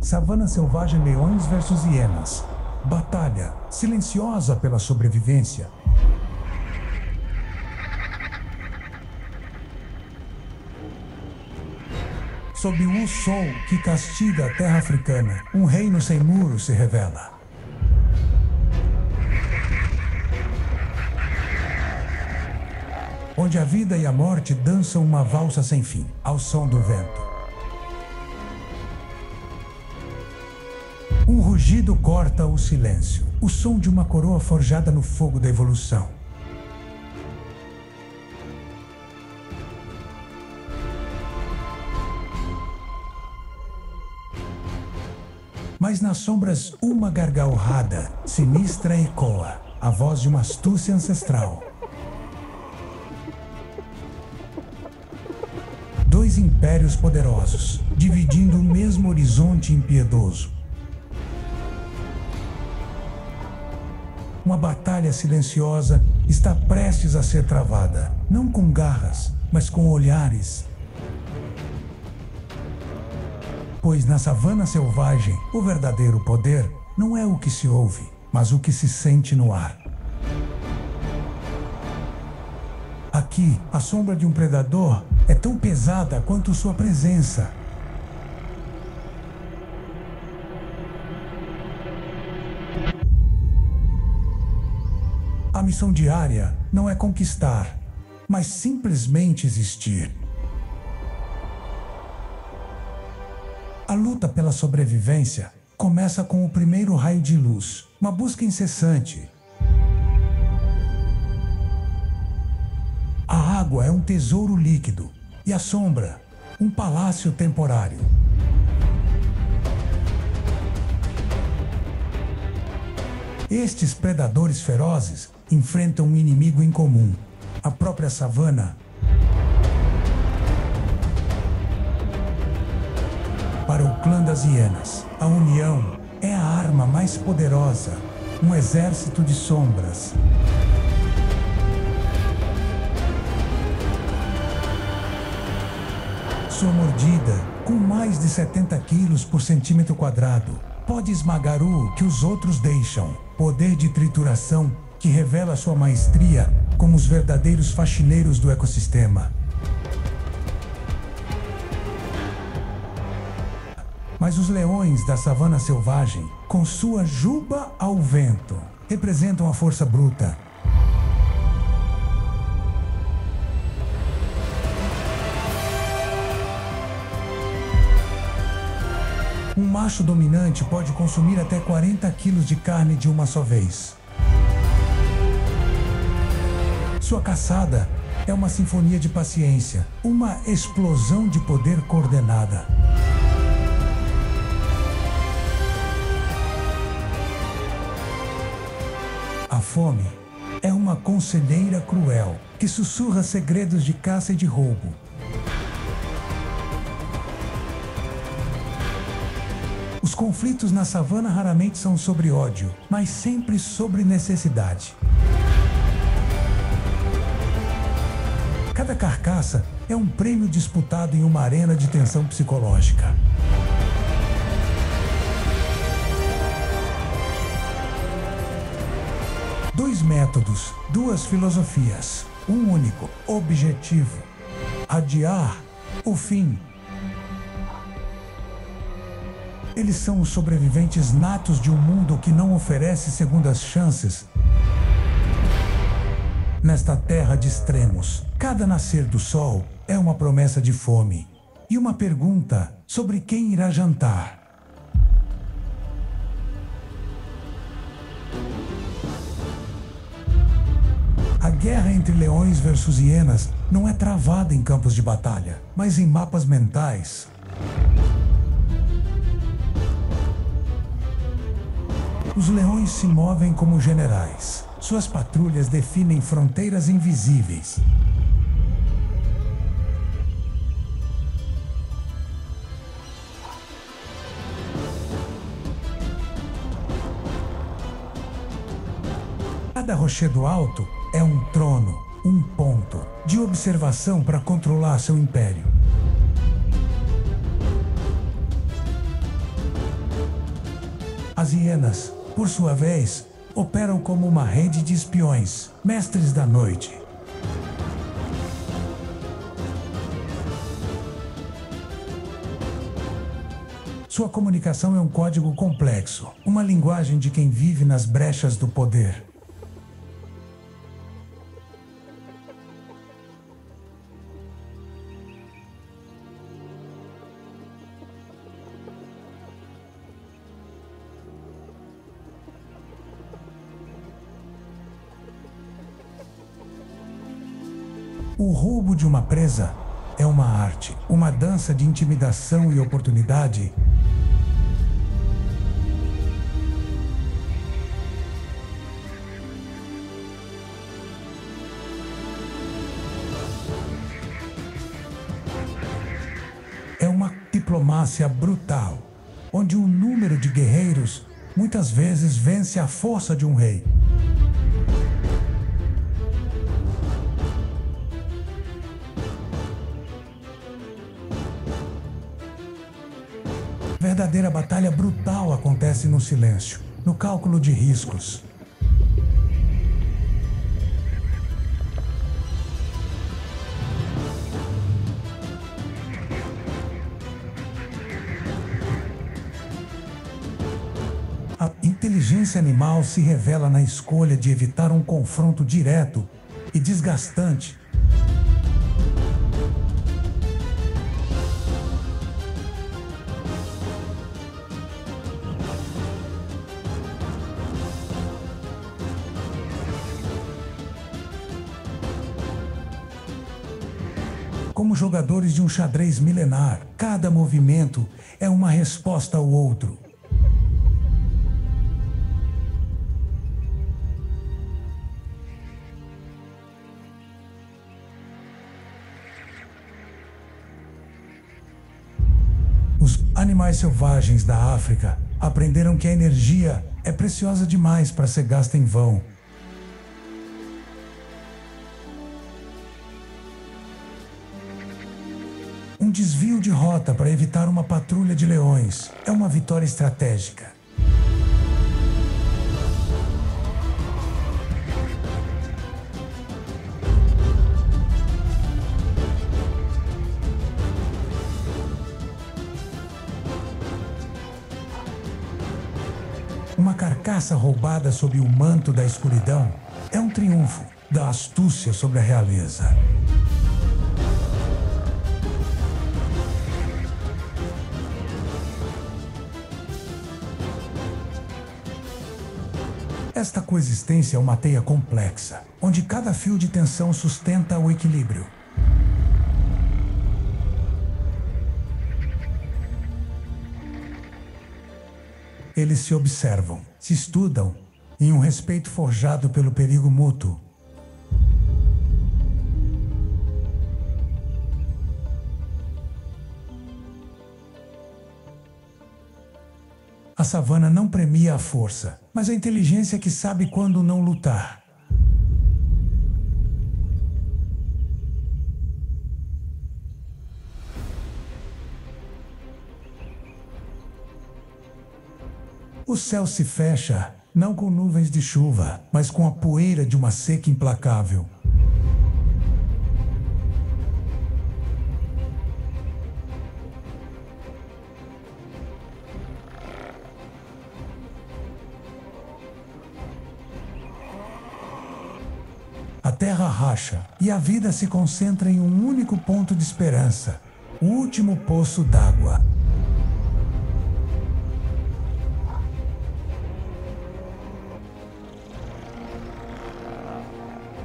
Savana selvagem, leões versus hienas. Batalha silenciosa pela sobrevivência. Sob o sol que castiga a terra africana, um reino sem muros se revela. Onde a vida e a morte dançam uma valsa sem fim, ao som do vento. Um rugido corta o silêncio, o som de uma coroa forjada no fogo da evolução. Mas nas sombras uma gargalhada sinistra ecoa, a voz de uma astúcia ancestral. Dois impérios poderosos, dividindo o mesmo horizonte impiedoso. Uma batalha silenciosa está prestes a ser travada, não com garras, mas com olhares. Pois na savana selvagem, o verdadeiro poder não é o que se ouve, mas o que se sente no ar. Aqui, a sombra de um predador é tão pesada quanto sua presença. A missão diária não é conquistar, mas simplesmente existir. A luta pela sobrevivência começa com o primeiro raio de luz, uma busca incessante. A água é um tesouro líquido e a sombra, um palácio temporário. Estes predadores ferozes enfrentam um inimigo em comum, a própria savana. Para o clã das hienas, a união é a arma mais poderosa, um exército de sombras. Sua mordida, com mais de 70 quilos por centímetro quadrado, pode esmagar o que os outros deixam. Poder de trituração que revela sua maestria como os verdadeiros faxineiros do ecossistema. Mas os leões da savana selvagem, com sua juba ao vento, representam a força bruta. Um macho dominante pode consumir até 40 quilos de carne de uma só vez. Sua caçada é uma sinfonia de paciência, uma explosão de poder coordenada. A fome é uma conselheira cruel que sussurra segredos de caça e de roubo. Os conflitos na savana raramente são sobre ódio, mas sempre sobre necessidade. Cada carcaça é um prêmio disputado em uma arena de tensão psicológica. Dois métodos, duas filosofias, um único objetivo: adiar o fim. Eles são os sobreviventes natos de um mundo que não oferece segundas chances. Nesta terra de extremos, cada nascer do sol é uma promessa de fome e uma pergunta sobre quem irá jantar. A guerra entre leões versus hienas não é travada em campos de batalha, mas em mapas mentais. Os leões se movem como generais. Suas patrulhas definem fronteiras invisíveis. Cada rochedo alto é um trono, um ponto de observação para controlar seu império. As hienas, por sua vez, operam como uma rede de espiões, mestres da noite. Sua comunicação é um código complexo, uma linguagem de quem vive nas brechas do poder. O roubo de uma presa é uma arte, uma dança de intimidação e oportunidade. É uma diplomácia brutal, onde um número de guerreiros muitas vezes vence a força de um rei. Verdadeira batalha brutal acontece no silêncio, no cálculo de riscos. A inteligência animal se revela na escolha de evitar um confronto direto e desgastante. Como jogadores de um xadrez milenar, cada movimento é uma resposta ao outro. Os animais selvagens da África aprenderam que a energia é preciosa demais para ser gasta em vão. Um desvio de rota para evitar uma patrulha de leões é uma vitória estratégica. Uma carcaça roubada sob o manto da escuridão é um triunfo da astúcia sobre a realeza. Esta coexistência é uma teia complexa, onde cada fio de tensão sustenta o equilíbrio. Eles se observam, se estudam, em um respeito forjado pelo perigo mútuo. A savana não premia a força, mas a inteligência que sabe quando não lutar. O céu se fecha, não com nuvens de chuva, mas com a poeira de uma seca implacável. A terra racha e a vida se concentra em um único ponto de esperança, o último poço d'água.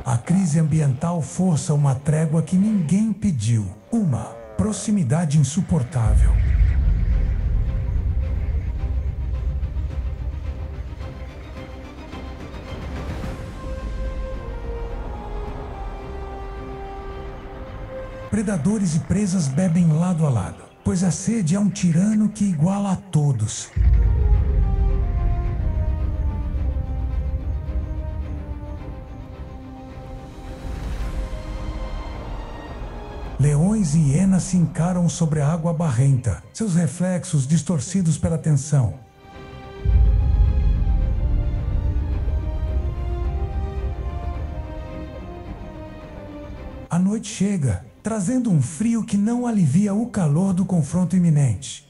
A crise ambiental força uma trégua que ninguém pediu, uma proximidade insuportável. Predadores e presas bebem lado a lado, pois a sede é um tirano que iguala a todos. Leões e hienas se encaram sobre a água barrenta, seus reflexos distorcidos pela tensão. A noite chega, trazendo um frio que não alivia o calor do confronto iminente.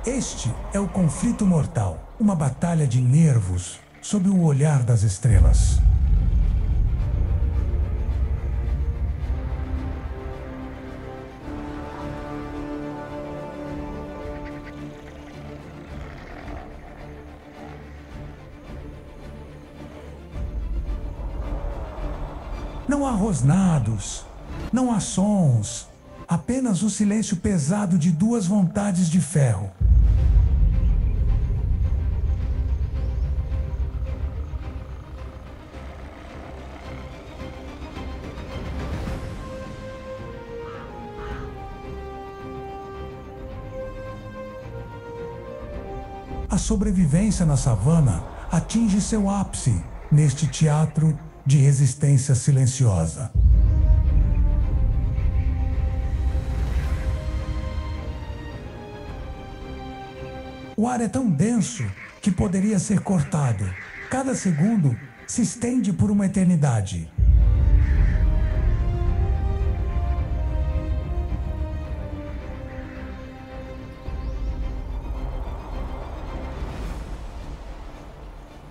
Este é o conflito mortal, uma batalha de nervos sob o olhar das estrelas. Não há rosnados, não há sons, apenas o silêncio pesado de duas vontades de ferro. A sobrevivência na savana atinge seu ápice neste teatro de resistência silenciosa. O ar é tão denso que poderia ser cortado. Cada segundo se estende por uma eternidade.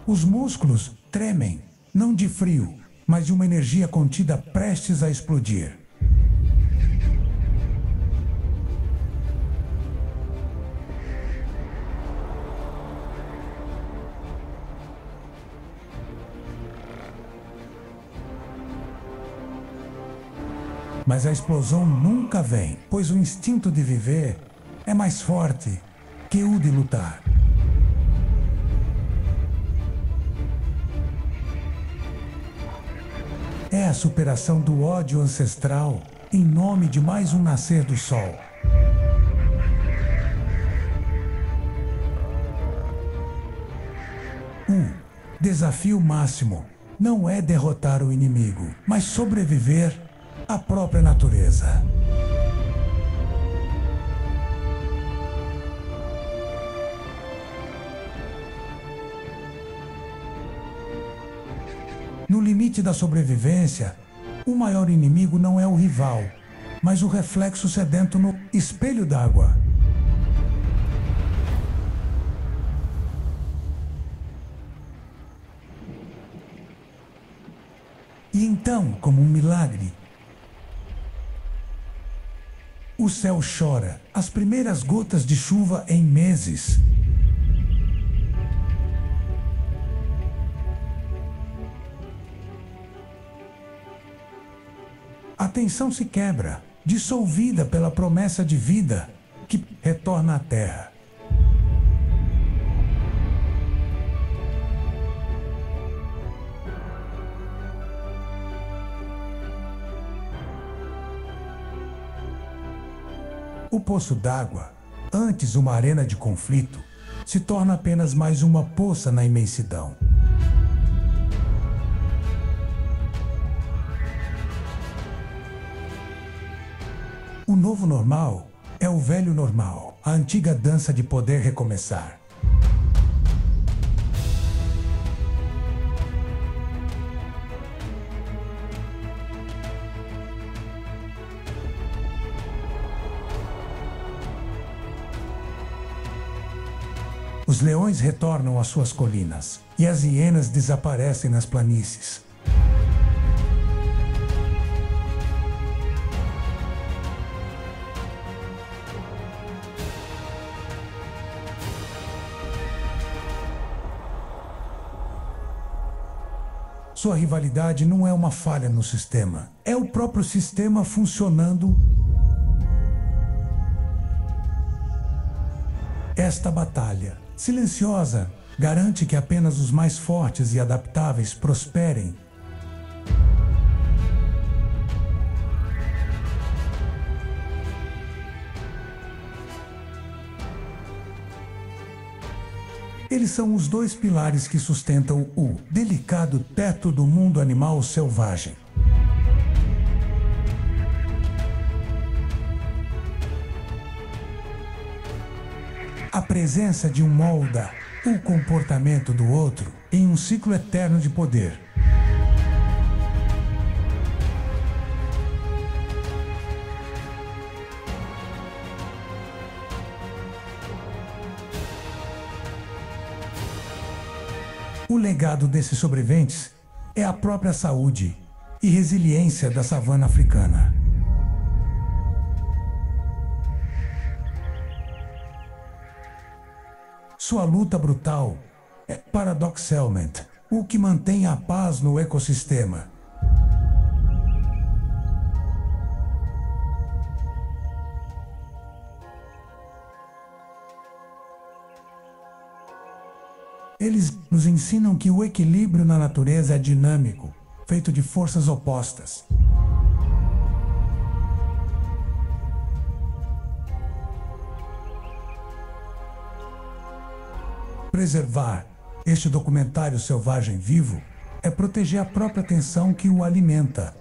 Os músculos tremem, não de frio, mas de uma energia contida prestes a explodir. Mas a explosão nunca vem, pois o instinto de viver é mais forte que o de lutar. É a superação do ódio ancestral em nome de mais um nascer do sol. O desafio máximo não é derrotar o inimigo, mas sobreviver à própria natureza. No limite da sobrevivência, o maior inimigo não é o rival, mas o reflexo sedento no espelho d'água. E então, como um milagre, o céu chora as primeiras gotas de chuva em meses. A tensão se quebra, dissolvida pela promessa de vida que retorna à Terra. O poço d'água, antes uma arena de conflito, se torna apenas mais uma poça na imensidão. O novo normal é o velho normal, a antiga dança de poder recomeçar. Os leões retornam às suas colinas e as hienas desaparecem nas planícies. Sua rivalidade não é uma falha no sistema, é o próprio sistema funcionando. Esta batalha, silenciosa, garante que apenas os mais fortes e adaptáveis prosperem. Eles são os dois pilares que sustentam o delicado teto do mundo animal selvagem. A presença de um molda o comportamento do outro em um ciclo eterno de poder. O legado desses sobreviventes é a própria saúde e resiliência da savana africana. Sua luta brutal é paradoxalmente o que mantém a paz no ecossistema. Eles nos ensinam que o equilíbrio na natureza é dinâmico, feito de forças opostas. Preservar este documentário selvagem vivo é proteger a própria atenção que o alimenta.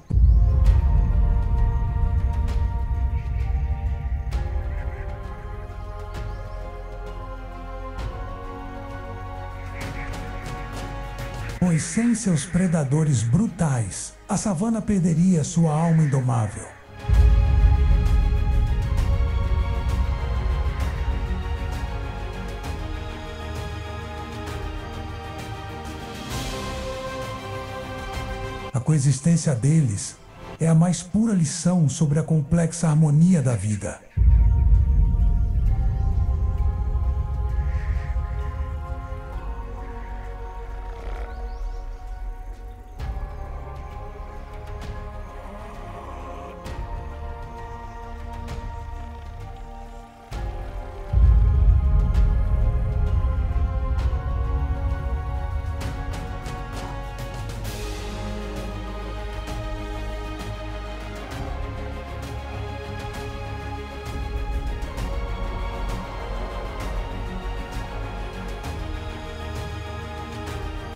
Pois sem seus predadores brutais, a savana perderia sua alma indomável. A coexistência deles é a mais pura lição sobre a complexa harmonia da vida.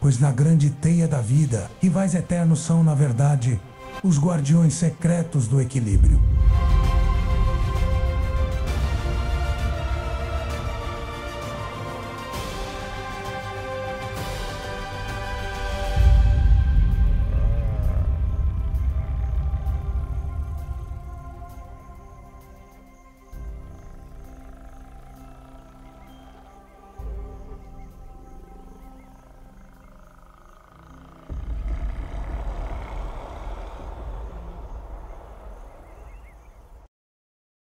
Pois na grande teia da vida, rivais eternos são, na verdade, os guardiões secretos do equilíbrio.